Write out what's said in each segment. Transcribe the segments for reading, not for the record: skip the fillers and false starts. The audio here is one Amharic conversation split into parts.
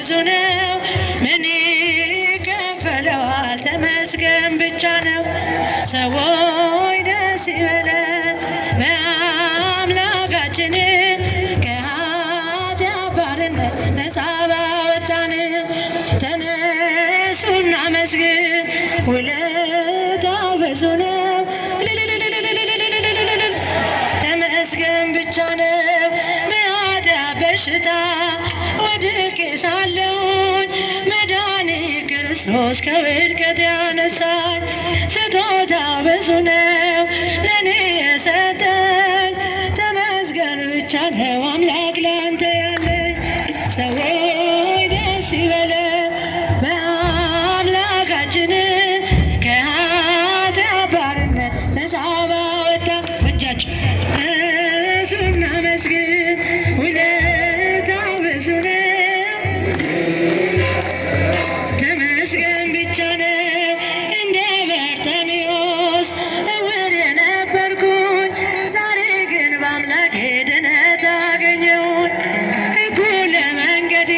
ብዙ ነው ምን ይከፈለዋል ተመስገን ብቻ ነው። ሰዎች ደስ ይበለን በአምላካችን ከኃጢአት ባርነት ነፃ ባወጣን። ተነሱ እናመስግን ውለታው ብዙ ነው ተመስገን ብቻ ነው። በኃጢአት በሽታ ወድቄ ሳለሁኝ መድኃኒት ክርስቶስ ከውድቀት ያነሳኝ። ስጦታው ብዙ ነው ለእኔ የሰጠኝ ተመስገን ብቻ ነው አምላክ ላንተ ያለኝ። ሰዎች ደስ ይበለን በአምላካችን ከኃጢአት ባርነት ነፃ ባወጣን። እጃችሁ እሱ እናመስግን ውለታው ብዙ ነው ተመስገን ብቻ ነው። እንደ በርጤሜዎስ እውር የነበርኩኝ ዛሬ ግን በአምላኬ ድነት አገኘሁኝ። ሕጉ ለመንገዴ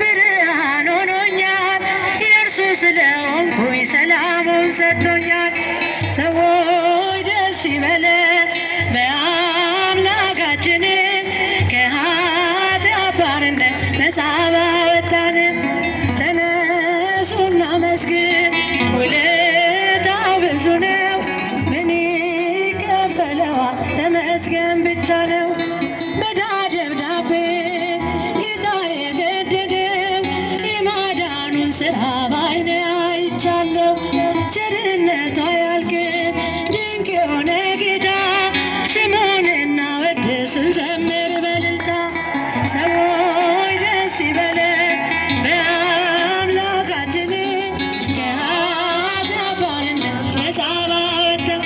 ብርሃን ሆኖኛል የእርሱ ስለሆንኩኝ ሰላሙን ሰጥቶኛል። ሰዎች ደስ ይበለን በአምላካችን ከኃጢአት ባርነት ነፃ ባወጣን። ተነሱ እናመስግን ውለታው ብዙ ነው ምን ይከፈለዋል ተመስገን ብቻ ነው። በዕዳ ደብዳቤ ጌታ የገደደው የማዳኑን ሥራ በዓይኔ አይቻለሁ። ቸርነቱ አያልቅም ድንቅ የሆነ ጌታ ስሙን እናወድስ እንዘምር በእልልታ። ሰዎች ደስ ይበለን በአምላካችን ከኃጢአት ባርነት ነፃ ባወጣን።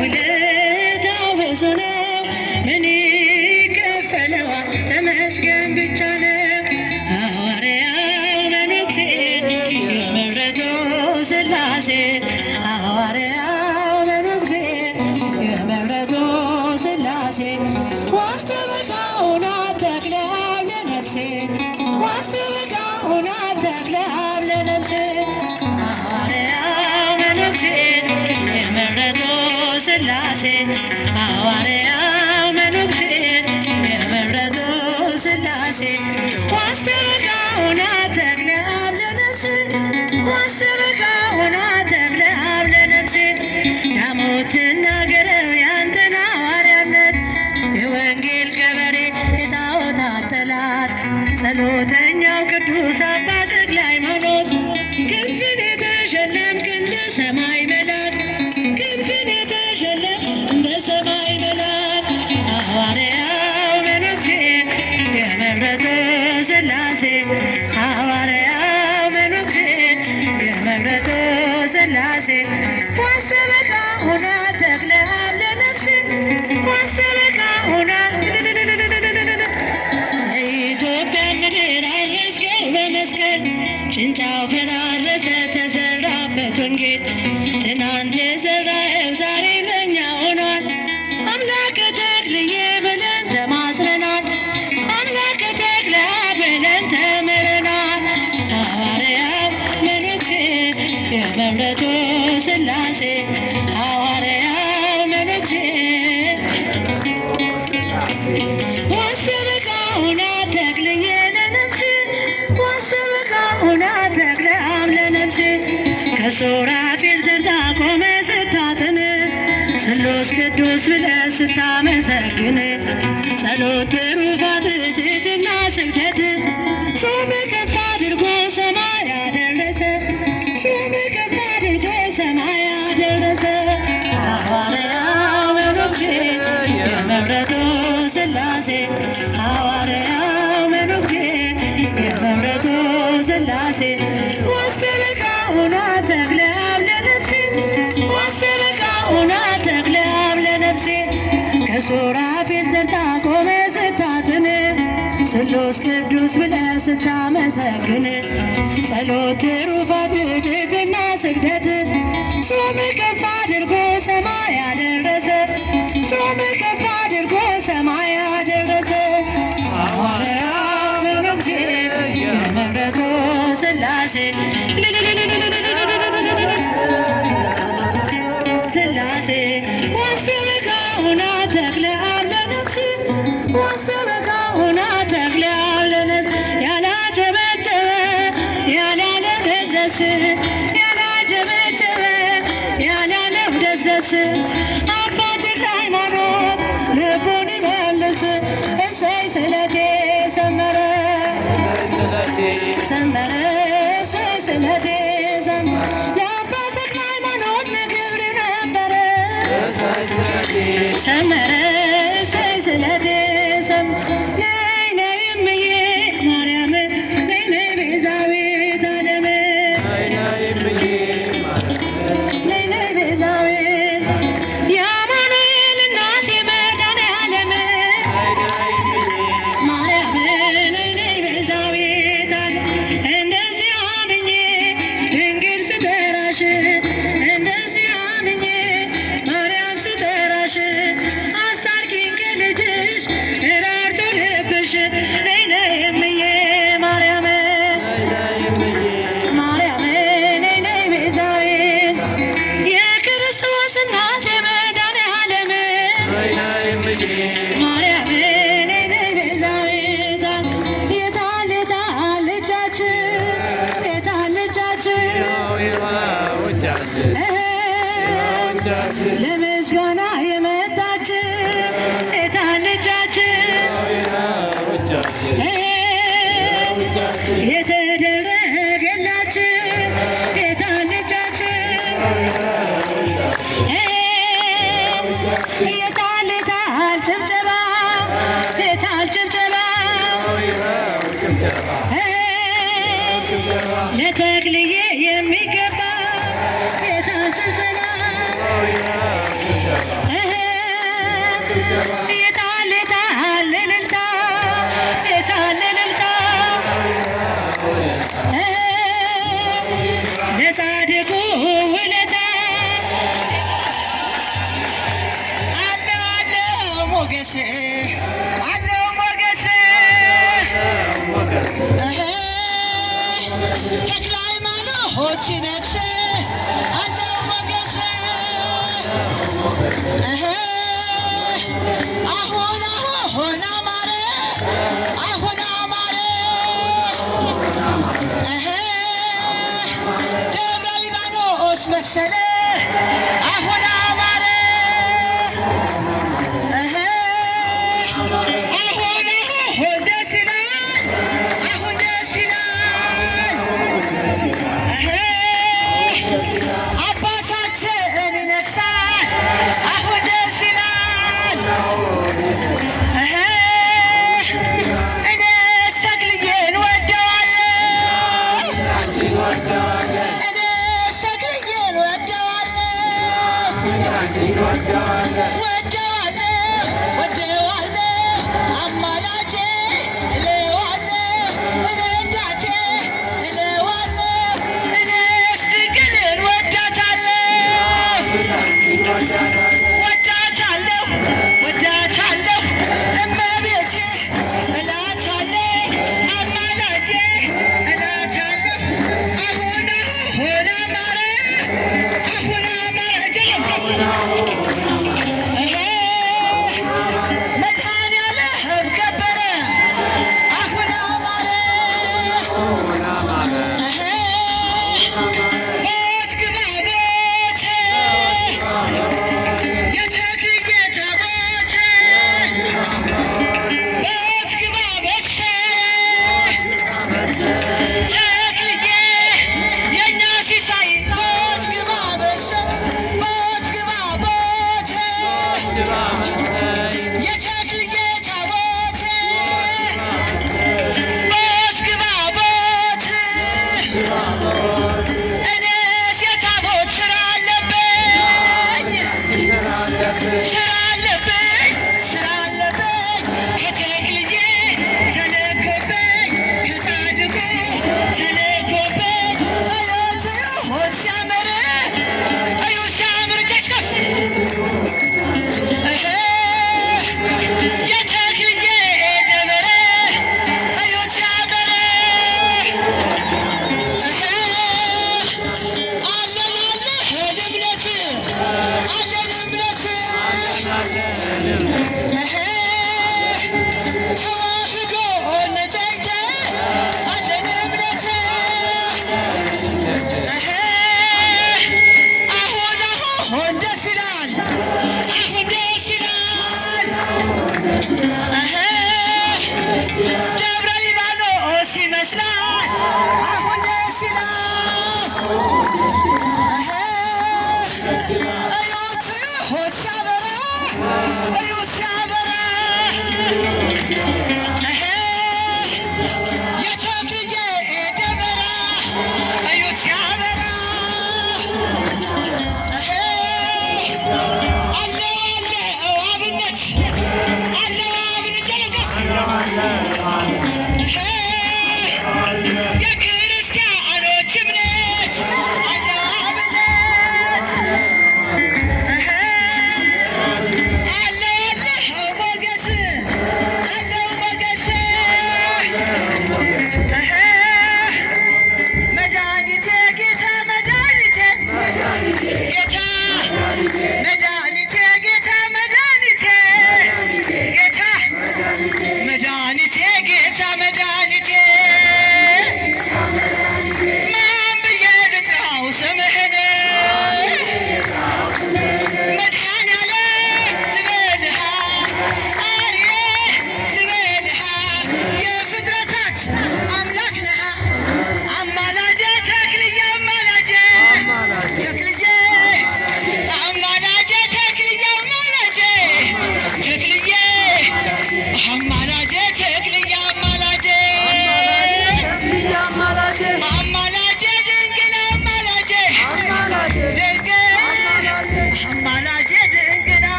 ውለታው ብዙ ነው ምን ይከፈለዋል ተመስገን ብቻ ነው። ሐዋርያው መነኩሴ የመረጡ ሥላሴ ሐዋርያው መነኩሴ የመረጡ ሥላሴ ዋስተበቃውና ተክለ አብ ለነፍሴ ዋስተበቃውና ተክለ አብ ለነፍሴ ሐዋርያው መነኩሴ የመረጡ ሥላሴ ሐዋርያው መነኩሴ የመረጡ ሥላሴ ዋስተበቃውና ተክለ አብ ለነፍሴ ዋስተበቃውና ተክለ አብ ለነፍሴ። ዳሞት ትናገረው ያንተን ሐዋርያነት የወንጌል ገበሬ የጣዖታት ጠላት ጸሎተኛው ቅዱስ አባ ተክለ ሃይማኖት ክንፍን የተሸለምክ እንደ ሰማይ መልአክ ክንፍን የተሸለምክ እንደ ሰማይ መልአክ ሐዋርያው መነኩሴ የመረጡ ሥላሴ ሐዋርያው መነኩሴ የመረጡ ሥላሴ ዋስተበቃውና ተክለ አብ ለነፍሴ ዋስተበቃውና የኢትዮጵያ ምድር አረስከው በመስቀል ጭንጫው ፈራረሰ ተዘራበት ወንጌል። ትናንት የዘራኸው ዛሬ ለእኛ ሆኗል። አምላከ ተክልዬ ብለን ተማጽነናል። አምላከ ተክለ አብ ብለን ተምረናል። ሐዋርያው መነኩሴ የመረጡ ሥላሴ ሐዋርያው መነኩሴ ዋስተበቃውና ተክልዬ ለነፍሴ ዋስተበቃውና ተክለ አብ ለነፍሴ። ከሱራፌል ተርታ ቆመ ስታጥን ስሉስ ቅዱስ ብለህ ስታመሰግን ጸሎት ትሩፋት ትሕትና ስግደት ጾም ከፍ አድርጎ ሰማይ ያደረሰ ጾም ከፍ አድርጎ ሰማይ ያደረሰ ሐዋርያው መነኩሴ የመረጡ ሥላሴ ሐዋርያው መነኩሴ የመረጡ ሥላሴ ዋስተበቃውና ተክለ አብ ለነፍሴ ዋስተበቃውና ተክለ አብ ለነፍሴ። ከሱራፌል ተርታ ቆመ ስታጥን ስሉስ ቅዱስ ብለህ ስታመሰግን ጸሎት ትሩፋት ትሕትና ስግደት ጾም ከፍ አድርጎ ሰማይ ያደረሰ ጾም ከፍ አድርጎ ሰማይ ያደረሰ ዋሰበካ ሁና ተክለ አብ ለነፍስ ዋሰበካ ሁና ተክለ አብ ለነፍስ ያላጨበጨበ ያላለም ደስደስ ያላጨበጨበ ያላለም ደስደስ አባ ተክለ ሃይማኖት ልቡን ይመልስ እሰይ ስለቴ ሰመረ ሰመረ እሰይ ስለቴ የአባ ተክለ ሃይማኖት ለክብር ነበረ ሰመረ እሰይ ስለቴ ነይ ነይ እምዬ ማርያም ነይ ነይ ቤዛዊተ ዓለም ነይ ነይ ቤዛዊት የአማኑኤል እናት የመድኃኔዓለም ማርያም ነይ ነይ ቤዛዊተ ዓለም እንደዚህ አምኜ ድንግል ስጠራሽ እንደዚህ አምኜ ማርያም ስጠራሽ አሳርኪኝ ከልጅሽ እራርቶ ልብሽ ነይ ነይ እምዬ ማርያም ማርያም ነይ ነይ ቤዛዊት የክርስቶስ እናት የመድኃኔዓለም ማርያም ነይ ነይ ቤዛዊት የታል የታል ልጃችን የታል ልጃችን ለምስጋና የመጣች የታል ልጃችን የተደረገላችን የታል ልጃችን የታል የታል ጭብጨባ የታል ጭብጨባ ለተክልዬ የሚገባ የታል ጭብጨባ የታል የታል እልልታ የታል እልልታ ለጻድቁ ውለታ አለው አለው ሞገስ አለው ሞገስ ተክለ ሃይማኖት ሲነግስ አለው ሞገስ አሁን አሁን አማረ አሁን አማረ ደብረ ሊባኖስ መሰለ አሁን አማረ አሁን አሁን ደስ ይላል አሁን ደስ ይላል አባታችን ይነግሳል አሁን ደስ ይላል እኔ ተክልዬን ወደዋለሁ እኔ ተክልዬን ወደዋለሁ ወደዋለሁ አማላጄ እለዋለሁ ረዳቴ እለዋለሁ እኔስ ድንግልን ወዳታለሁ ወዳታለሁ እመቤቴ እላታለሁ አማላጄ እላታለሁ አሁን አሁን አማረ አሁን አማረ ጀለቀፍ መድኃኔዓለም ከበረ አሁን አማረ ሞት ግባ ሞት የተክልዬ ታቦት ሞት ግባ በሰ ተክልዬ የእኛ ሲሳይ ሞት ግባ በሰ ሞት ግባ ቦት የተክልዬ ታቦት ሞት ግባ ቦት እኔስ የታቦት ስራ አለብኝ ስራ አለብኝ ስራ አለብኝ ከተክልዬ ተልኮብኝ ከጻድቁ ተልኮብኝ እዩት እዩት ሲያምር እዩት ሲያምር እጃች ከፍ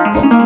አለብኝ